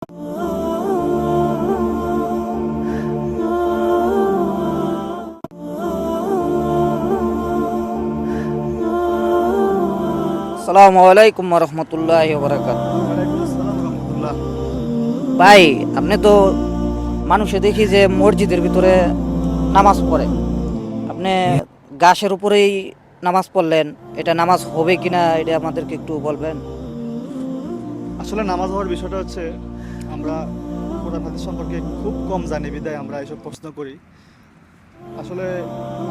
আসসালামু আলাইকুম রহমতুল্লাহি ওয়া বারাকাতুহু। ওয়ালাইকুম আসসালাম রহমতুল্লাহ। ভাই, আপনি তো মানুষে দেখি যে মসজিদের ভিতরে নামাজ পড়ে, আপনি গাছের উপরেই নামাজ পড়লেন, এটা নামাজ হবে কিনা এটা আমাদেরকে একটু বলবেন? আসলে নামাজ হওয়ার বিষয়টা হচ্ছে আমরা কোরআন হাদিস সম্পর্কে খুব কম জানি বিধায় আমরা এসব প্রশ্ন করি। আসলে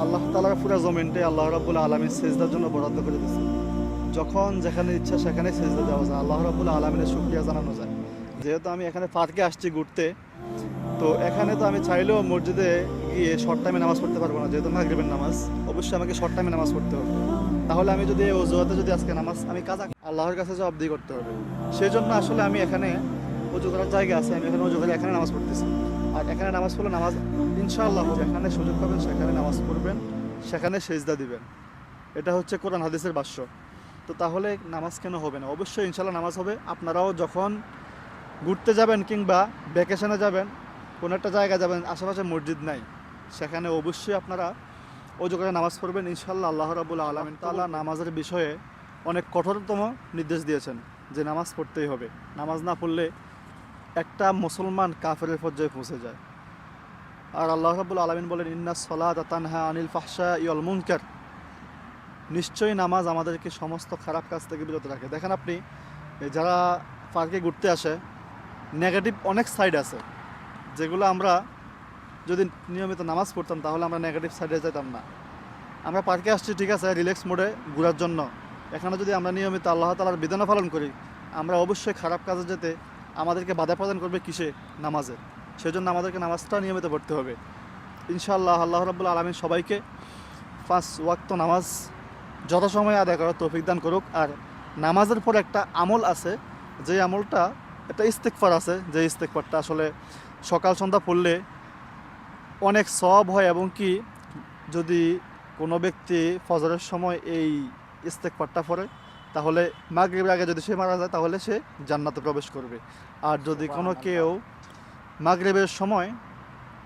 আল্লাহ তাআলা পুরো জমিনটাই আল্লাহ রাব্বুল আলামিন সিজদার জন্য বরাদ্দ করে দিয়েছে। যখন যেখানে ইচ্ছা সেখানে সিজদা দেওয়া যায়, আল্লাহ রাব্বুল আলামিনের শুকরিয়া জানানো যায়। যেহেতু আমি এখানে পার্কে আসছি ঘুরতে, তো এখানে তো আমি চাইলেও মসজিদে গিয়ে শর্ট টাইমে নামাজ পড়তে পারবো না, যেহেতু মাগরিবের নামাজ। অবশ্যই আমাকে শর্ট টাইমে নামাজ পড়তে হবে। তাহলে আমি যদি এই অজুহাতে যদি আজকে নামাজ আমি কাজা আল্লাহর কাছে জবাবদিহি করতে হবে। সেই জন্য আসলে আমি এখানে অজু করার জায়গা আছে, আমি এখানে অজু করে এখানে নামাজ পড়তেছি। আর এখানে নামাজ পড়লে নামাজ ইনশাআল্লাহ যেখানে সুযোগ পাবেন সেখানে নামাজ পড়বেন, সেখানে সেজদা দিবেন। এটা হচ্ছে কোরআন হাদিসের ভাষ্য। তো তাহলে নামাজ কেন হবে না? অবশ্যই ইনশাআল্লাহ নামাজ হবে। আপনারাও যখন ঘুরতে যাবেন কিংবা ভ্যাকেশনে যাবেন, কোনো একটা জায়গায় যাবেন আশেপাশে মসজিদ নাই, সেখানে অবশ্যই আপনারা অজু করে নামাজ পড়বেন। ইনশাআল্লাহ আল্লাহ রাব্বুল আলামিন তাআলা নামাজের বিষয়ে অনেক কঠোরতম নির্দেশ দিয়েছেন যে নামাজ পড়তেই হবে। নামাজ না পড়লে একটা মুসলমান কাফেরের পর্যায়ে পৌঁছে যায়। আর আল্লাহ রাব্বুল আলামিন বলেন, ইন্নাস সালাতা তানহা আনিল ফাহশাই ওয়াল মুনকার। নিশ্চয়ই নামাজ আমাদেরকে সমস্ত খারাপ কাজ থেকে বিরত রাখে। দেখেন আপনি, যারা পার্কে ঘুরতে আসে, নেগেটিভ অনেক সাইড আছে যেগুলো আমরা যদি নিয়মিত নামাজ পড়তাম তাহলে আমরা নেগেটিভ সাইডে যেতাম না। আমরা পার্কে আসছি ঠিক আছে রিল্যাক্স মোডে ঘোরার জন্য, এখানে যদি আমরা নিয়মিত আল্লাহ তাআলার বিধান পালন করি, আমরা অবশ্যই খারাপ কাজে যেতে আমাদেরকে বাধা প্রদান করবে কিসে? নামাজে। সেজন্য আমাদেরকে নামাজটা নিয়মিত পড়তে হবে। ইনশাআল্লাহ আল্লাহ রাব্বুল আলামিন সবাইকে 5 ওয়াক্ত নামাজ যথাসময়ে আদায় করার তৌফিক দান করুক। আর নামাজের পর একটা আমল আছে, যে আমলটা একটা ইস্তেগফার আছে, যে ইস্তেগফারটা আসলে সকাল সন্ধ্যা পড়লে অনেক সওয়াব হয়, এবং কি যদি কোনো ব্যক্তি ফজরের সময় এই ইস্তেগফারটা পড়ে তাহলে মাগরিবের আগে যদি সে মারা যায় তাহলে সে জান্নাতে প্রবেশ করবে। আর যদি কোনো কেউ মাগরিবের সময়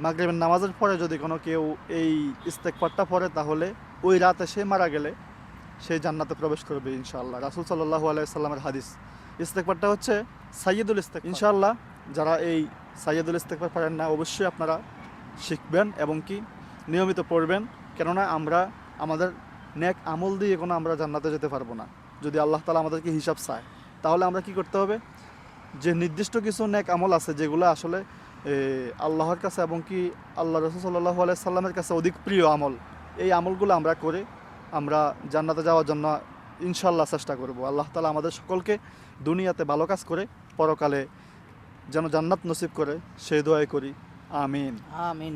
মাগরিবের নামাজের পরে যদি কোনো কেউ এই ইস্তেগফারটা পড়ে তাহলে ওই রাতে সে মারা গেলে সে জান্নাতে প্রবেশ করবে ইনশাআল্লাহ। রাসূল সাল্লাল্লাহু আলাইহি সাল্লামের হাদিস। ইস্তেগফারটা হচ্ছে সাইয়্যিদুল ইস্তেগফার। ইনশাআল্লাহ যারা এই সাইয়্যিদুল ইস্তেগফার পারেন না, অবশ্যই আপনারা শিখবেন এবং কি নিয়মিত পড়বেন। কেননা আমরা আমাদের নেক আমল দিয়ে কোনো আমরা জান্নাতে যেতে পারবো না। যদি আল্লাহ তাআলা আমাদেরকে হিসাব চায় তাহলে আমরা কি করতে হবে? যে নির্দিষ্ট কিছু নেক আমল আছে যেগুলো আসলে আল্লাহর কাছে এবং কি আল্লাহ রাসূল সাল্লাল্লাহু আলাইহি সাল্লামের কাছে অধিক প্রিয় আমল, এই আমলগুলো আমরা করে আমরা জান্নাতে যাওয়ার জন্য ইনশাআল্লাহ চেষ্টা করব। আল্লাহ তাআলা আমাদের সকলকে দুনিয়াতে ভালো কাজ করে পরকালে যেন জান্নাত নসিব করে, সেই দোয়াই করি। আমিন। আমিন।